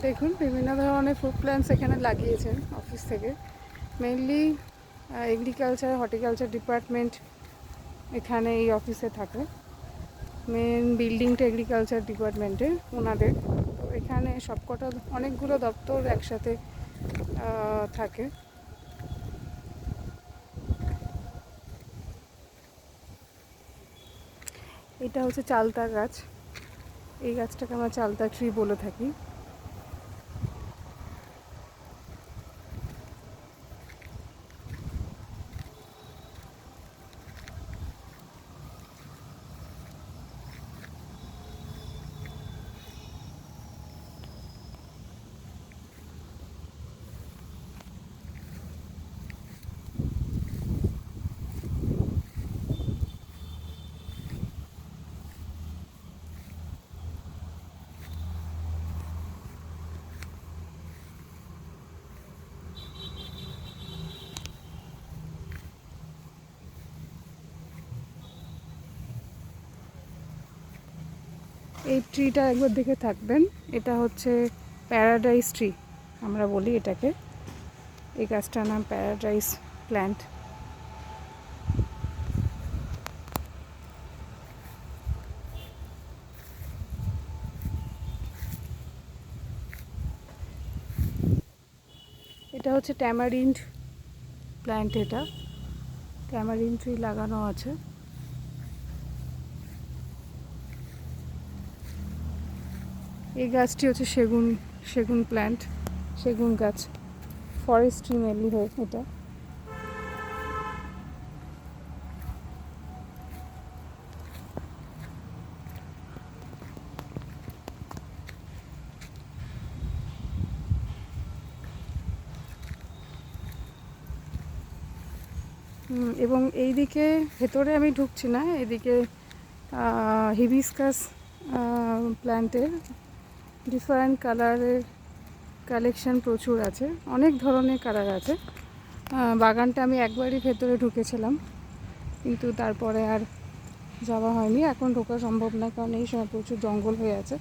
দেখুন বিভিন্ন ধরনের ফুড প্ল্যান্টস এখানে লাগিয়েছেন অফিস থেকে। মেইনলি এগ্রিকালচার হর্টিকালচার ডিপার্টমেন্ট এখানে এই অফিসে থাকে। মেন বিল্ডিংটা এগ্রিকালচার ডিপার্টমেন্টের ওনাদের। তো এখানে সবকটা অনেকগুলো দপ্তর একসাথে থাকে। এটা হচ্ছে চালতা গাছ। এই গাছটাকে আমরা চালতা ট্রি বলে থাকি। এই ট্রিটা একবার দেখে থাকবেন। এটা হচ্ছে প্যারাডাইস ট্রি আমরা বলি এটাকে। এই গাছটার নাম প্যারাডাইস প্ল্যান্ট। এটা হচ্ছে ট্যামারিন্ড প্ল্যান্ট। এটা ট্যামারিন্ড ট্রি লাগানো আছে। এই গাছটি হচ্ছে সেগুন প্ল্যান্ট, সেগুন গাছ। ফরেস্ট্রি মেনলি হয় এটা। এবং এইদিকে ভেতরে আমি ঢুকছি না, এদিকে হিবিস্কাস প্ল্যান্টের ডিফারেন্ট কালারের কালেকশন প্রচুর আছে। অনেক ধরনের কালার আছে। বাগানটা আমি একবারই ভেতরে ঢুকেছিলাম, কিন্তু তারপরে আর যাওয়া হয়নি। এখন ঢোকা সম্ভব না, কারণ এই সময় প্রচুর জঙ্গল হয়ে আছে।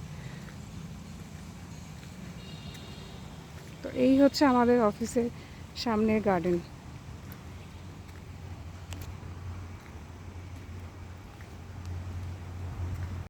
তো এই হচ্ছে আমাদের অফিসের সামনের গার্ডেন।